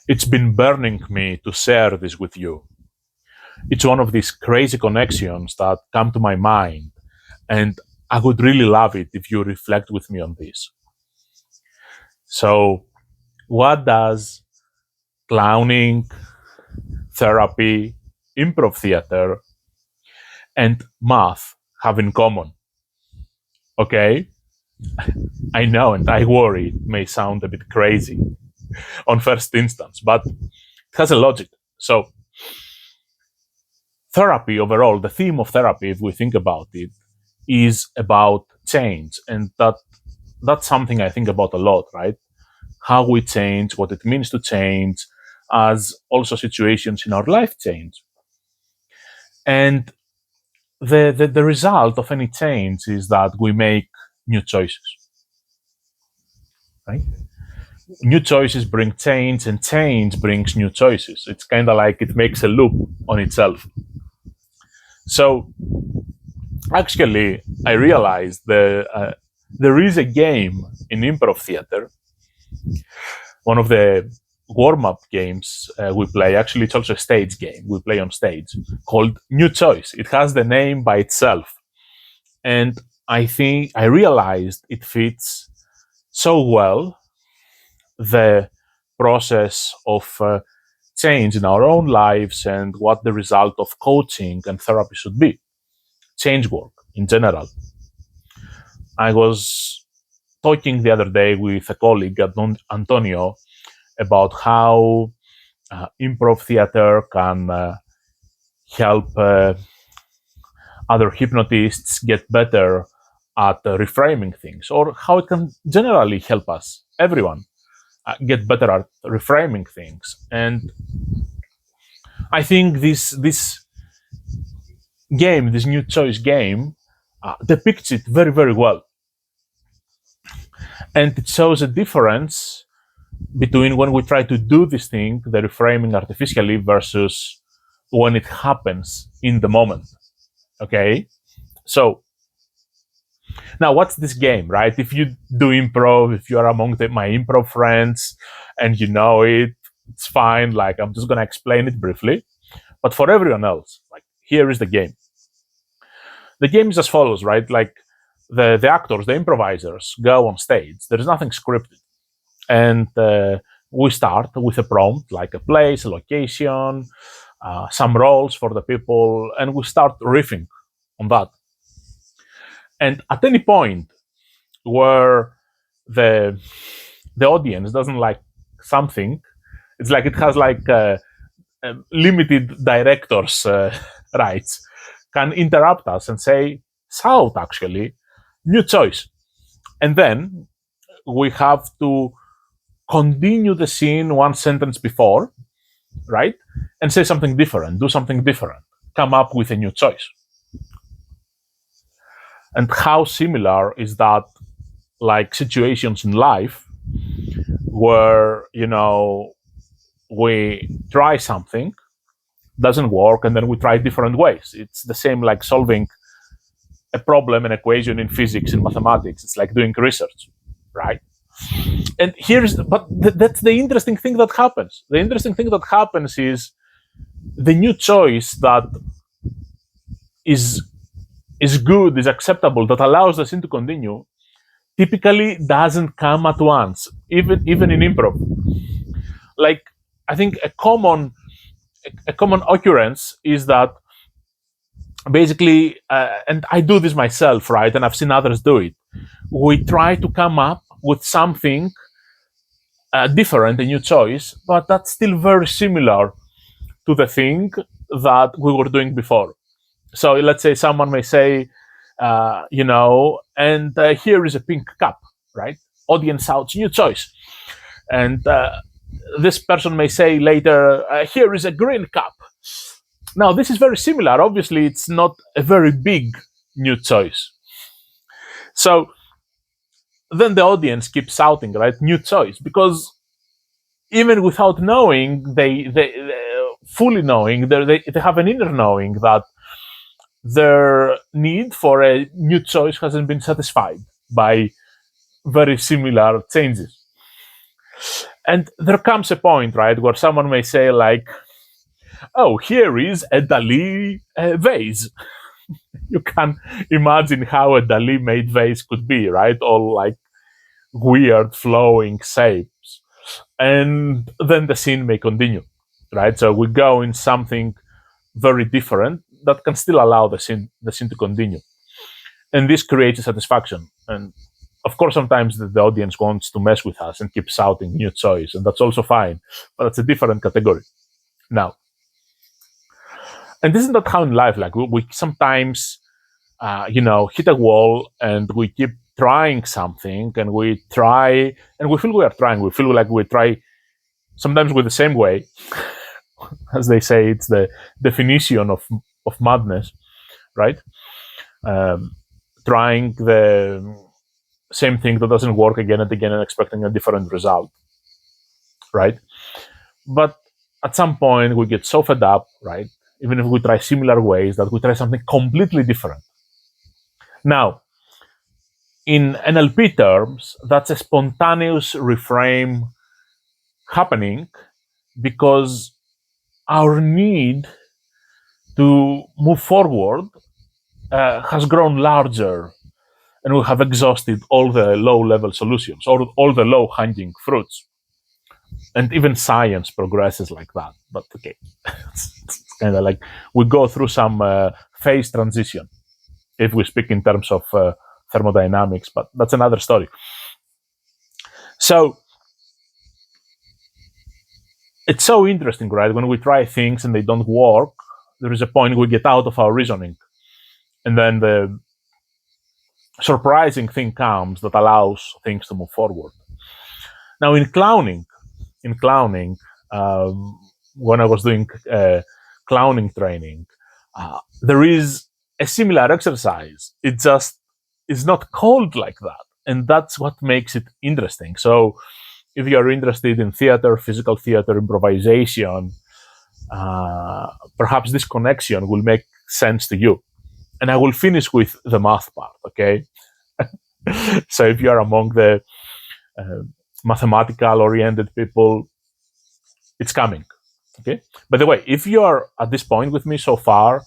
It's been burning me to share this with you. It's one of these crazy connections that come to my mind, and I would really love it if you reflect with me on this. So, what does clowning, therapy, improv theater, and math have in common? Okay, I know, and I worry it may sound a bit crazy on first instance, but it has a logic. So, therapy overall, the theme of therapy, if we think about it, is about change, and that's something I think about a lot, right? How we change, what it means to change, as also situations in our life change. And the result of any change is that we make new choices, right? New choices bring change, and change brings new choices. It's kind of like it makes a loop on itself. So actually, I realized there is a game in improv theater. One of the warm-up games we play, actually it's also a stage game we play on stage, called New Choice. It has the name by itself. And I think I realized it fits so well the process of change in our own lives and what the result of coaching and therapy should be. Change work in general. I was talking the other day with a colleague, Antonio, about how improv theater can help other hypnotists get better at reframing things, or how it can generally help us, everyone, get better at reframing things. And I think this game, this new choice game, depicts it very, very well. And it shows a difference between when we try to do this thing, the reframing artificially, versus when it happens in the moment. Okay? So, now what's this game, right? If you do improv, if you are among my improv friends and you know it, it's fine. Like, I'm just going to explain it briefly. But for everyone else, like, here is the game. The game is as follows, right? Like, the actors, the improvisers go on stage. There is nothing scripted. And we start with a prompt, like a place, a location, some roles for the people, and we start riffing on that. And at any point where the audience doesn't like something, it's like it has like limited director's rights, can interrupt us and say, "South, actually, new choice," and then we have to continue the scene one sentence before, right? And say something different, do something different, come up with a new choice. And how similar is that, like situations in life where, we try something, doesn't work, and then we try different ways. It's the same like solving a problem, an equation in physics and mathematics. It's like doing research, right? And that's the interesting thing that happens. The interesting thing that happens is the new choice that is good, is acceptable, that allows the scene to continue, typically doesn't come at once, even in improv. Like, I think a common occurrence is that basically, and I do this myself, right? And I've seen others do it. We try to come up with something different, a new choice, but that's still very similar to the thing that we were doing before. So let's say someone may say, and here is a pink cup, right? Audience shouts, new choice. And this person may say later, here is a green cup. Now, this is very similar. Obviously, it's not a very big new choice. So then the audience keeps shouting, right? New choice, because even without knowing, they fully knowing, they have an inner knowing that their need for a new choice hasn't been satisfied by very similar changes. And there comes a point, right, where someone may say, like, oh, here is a Dali vase. You can imagine how a Dali made vase could be, right? All like weird flowing shapes. And then the scene may continue, right? So we go in something very different that can still allow the scene to continue. And this creates a satisfaction. And of course, sometimes the audience wants to mess with us and keep shouting new choice, and that's also fine, but it's a different category. Now, and this is not how in life, like we sometimes, hit a wall and we keep trying something and we try and we feel we are trying. We feel like we try sometimes with the same way. As they say, it's the definition of madness, right? Trying the same thing that doesn't work again and again and expecting a different result, right? But at some point we get so fed up, right? Even if we try similar ways, that we try something completely different. Now, in NLP terms, that's a spontaneous reframe happening because our need to move forward has grown larger, and we have exhausted all the low-level solutions, or all the low-hanging fruits. And even science progresses like that. But okay, it's kind of like we go through some phase transition, if we speak in terms of thermodynamics, but that's another story. So it's so interesting, right? When we try things and they don't work, there is a point we get out of our reasoning. And then the surprising thing comes that allows things to move forward. Now, in clowning, when I was doing clowning training, there is a similar exercise. It just is not called like that. And that's what makes it interesting. So if you're interested in theater, physical theater, improvisation, perhaps this connection will make sense to you. And I will finish with the math part, okay? So if you are among the mathematical-oriented people, it's coming, okay? By the way, if you are at this point with me so far,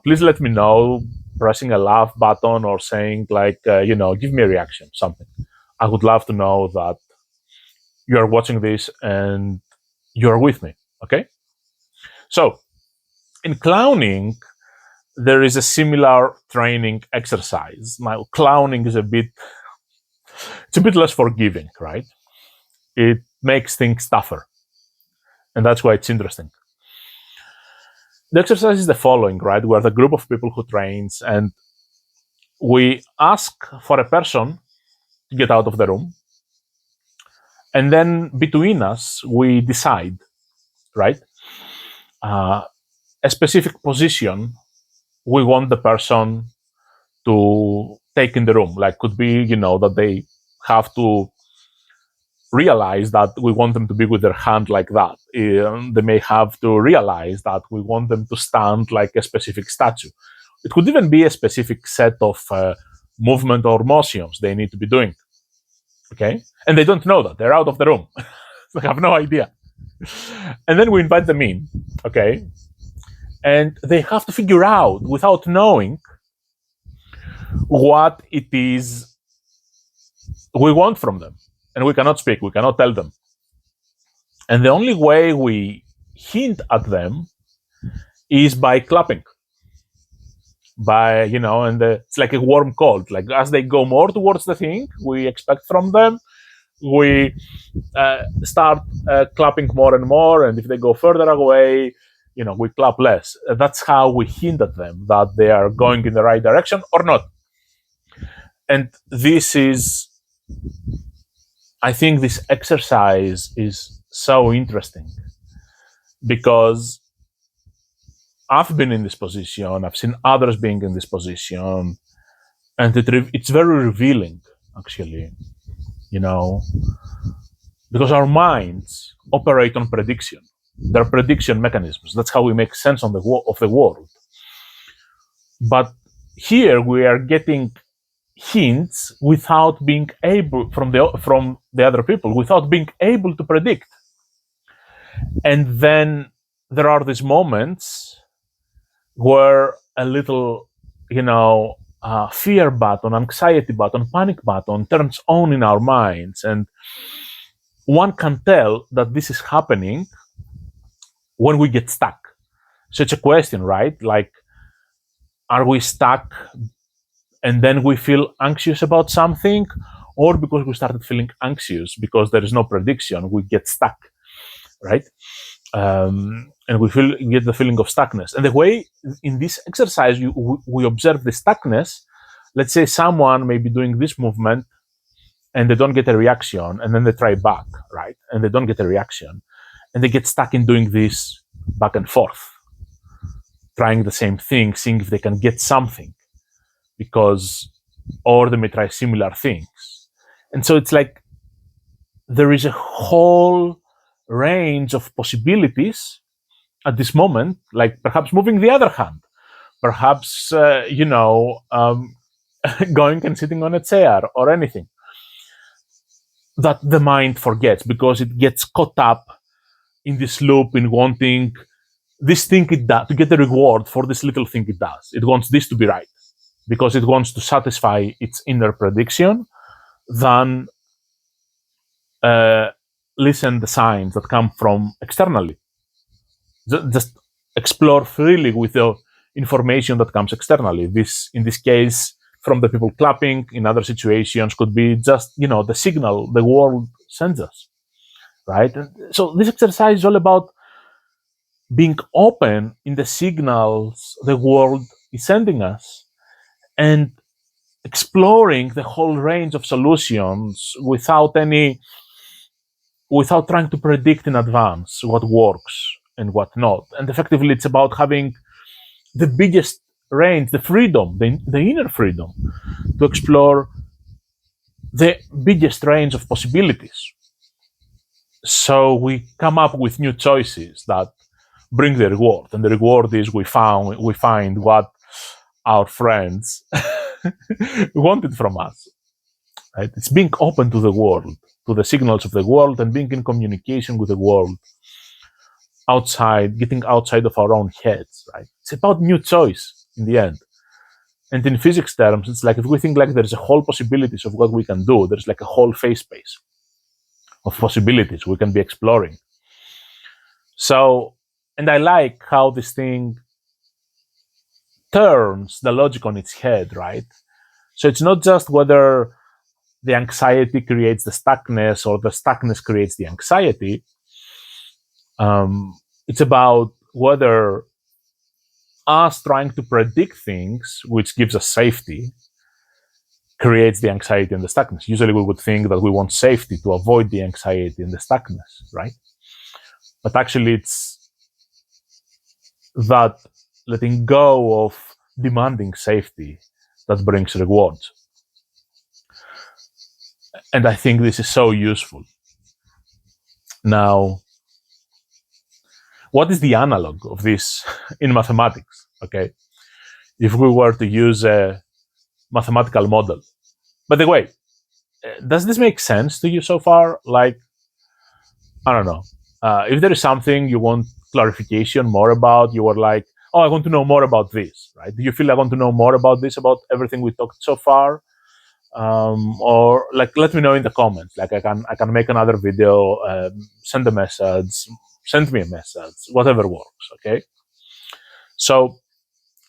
please let me know, pressing a laugh button or saying, like, give me a reaction, something. I would love to know that you are watching this and you're with me, okay? So, in clowning, there is a similar training exercise. Now, clowning is a bit less forgiving, right? It makes things tougher. And that's why it's interesting. The exercise is the following, right? We're the group of people who trains, and we ask for a person to get out of the room. And then between us, we decide, right? A specific position we want the person to take in the room. Like, could be, that they have to realize that we want them to be with their hand like that. They may have to realize that we want them to stand like a specific statue. It could even be a specific set of movement or motions they need to be doing. Okay? And they don't know that. They're out of the room. They have no idea. And then we invite them in. Okay? And they have to figure out, without knowing, what it is we want from them. And we cannot speak, we cannot tell them. And the only way we hint at them is by clapping. It's like a warm cold. Like, as they go more towards the thing we expect from them, we start clapping more and more. And if they go further away, we clap less. That's how we hint at them that they are going in the right direction or not. And I think this exercise is so interesting because I've been in this position, I've seen others being in this position, and it's very revealing, actually, because our minds operate on prediction. They're prediction mechanisms. That's how we make sense of the world. But here we are getting hints without being able from the other people, without being able to predict. And then there are these moments where a little, fear button, anxiety button, panic button turns on in our minds, and one can tell that this is happening when we get stuck. So it's a question, right? Like, are we stuck and then we feel anxious about something, or because we started feeling anxious because there is no prediction, we get stuck, right? And we get the feeling of stuckness. And the way in this exercise we observe the stuckness, let's say someone may be doing this movement and they don't get a reaction, and then they try back, right? And they don't get a reaction, and they get stuck in doing this back and forth, trying the same thing, seeing if they can get something, or they may try similar things. And so it's like there is a whole range of possibilities at this moment, like perhaps moving the other hand, perhaps, going and sitting on a chair or anything, that the mind forgets because it gets caught up in this loop in wanting this thing it does, to get the reward for this little thing it does. It wants this to be right because it wants to satisfy its inner prediction than listen the signs that come from externally. Just explore freely with the information that comes externally. This, in this case, from the people clapping. In other situations, could be just the signal the world sends us, right? And so this exercise is all about being open in the signals the world is sending us, and exploring the whole range of solutions without trying to predict in advance what works and what not. And effectively, it's about having the biggest range, the freedom, the inner freedom, to explore the biggest range of possibilities. So we come up with new choices that bring the reward, and the reward is we find what our friends wanted from us. Right? It's being open to the world, to the signals of the world, and being in communication with the world outside, getting outside of our own heads. Right? It's about new choice in the end. And in physics terms, it's like if we think like there's a whole possibilities of what we can do, there's like a whole phase space of possibilities we can be exploring. So, and I like how this thing turns the logic on its head, right? So it's not just whether the anxiety creates the stuckness or the stuckness creates the anxiety. It's about whether us trying to predict things, which gives us safety, creates the anxiety and the stuckness. Usually we would think that we want safety to avoid the anxiety and the stuckness, right? But actually it's that letting go of demanding safety that brings rewards. And I think this is so useful. Now, what is the analog of this in mathematics? Okay, if we were to use a mathematical model. By the way, does this make sense to you so far? Like, I don't know. If there is something you want clarification more about, you are like, oh, I want to know more about this, right? Do you feel I want to know more about this, about everything we talked so far? Or like, let me know in the comments. Like, I can make another video, send a message, send me a message, whatever works. Okay. So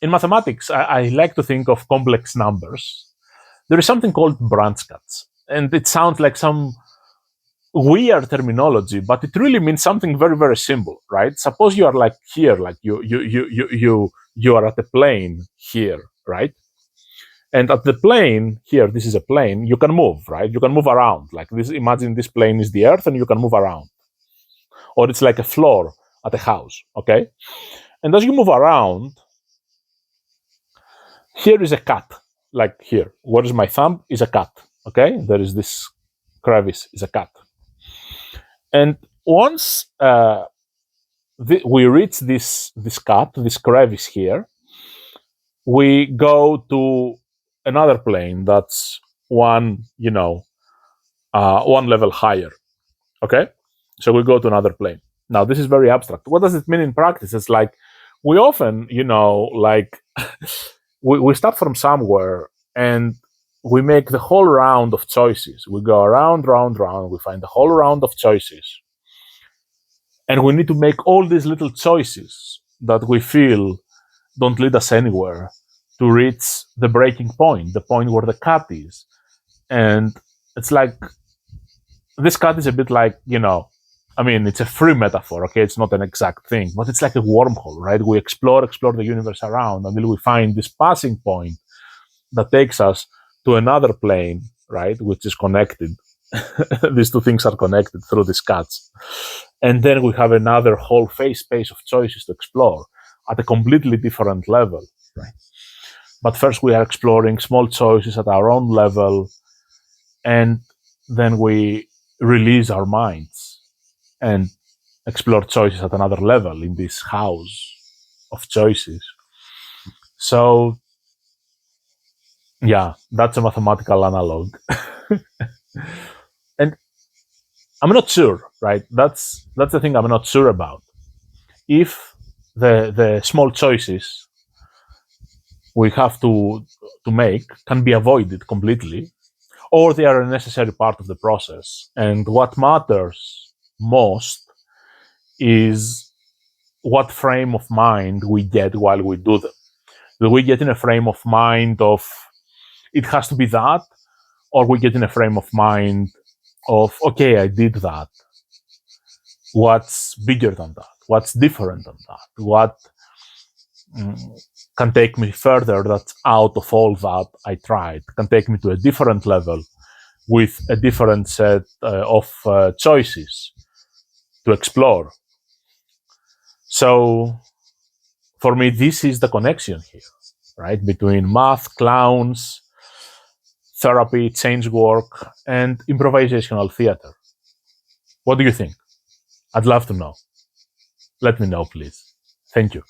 in mathematics, I like to think of complex numbers. There is something called branch cuts, and it sounds like some weird terminology, but it really means something very, very simple, right? Suppose you are like here, like you are at a plane here, right? And at the plane here, this is a plane, you can move, right? You can move around. Like this, imagine this plane is the earth and you can move around. Or it's like a floor at a house, okay? And as you move around, here is a cut, like here. Where is my thumb? Is a cut, okay? There is this crevice, is a cut. And once we reach this cut, this crevice here, we go to another plane that's one level higher. Okay, so we go to another plane. Now this is very abstract. What does it mean in practice? It's like we often, like we start from somewhere and we make the whole round of choices. We go around, round, round. We find the whole round of choices, and we need to make all these little choices that we feel don't lead us anywhere to reach the breaking point, the point where the cut is. And it's like this cut is a bit like, it's a free metaphor, okay? It's not an exact thing, but it's like a wormhole, right? We explore the universe around until we find this passing point that takes us to another plane, right? Which is connected. These two things are connected through these cuts. And then we have another whole space of choices to explore at a completely different level, right? But first we are exploring small choices at our own level, and then we release our minds and explore choices at another level in this house of choices. So, yeah, that's a mathematical analog. And I'm not sure, right? That's the thing I'm not sure about. If the small choices we have to make can be avoided completely, or they are a necessary part of the process. And what matters most is what frame of mind we get while we do them. Do we get in a frame of mind of it has to be that, or we get in a frame of mind of, okay, I did that. What's bigger than that? What's different than that? What can take me further that's out of all that I tried, can take me to a different level with a different set of choices to explore. So for me, this is the connection here, right? Between math, clowns, therapy, change work, and improvisational theater. What do you think? I'd love to know. Let me know, please. Thank you.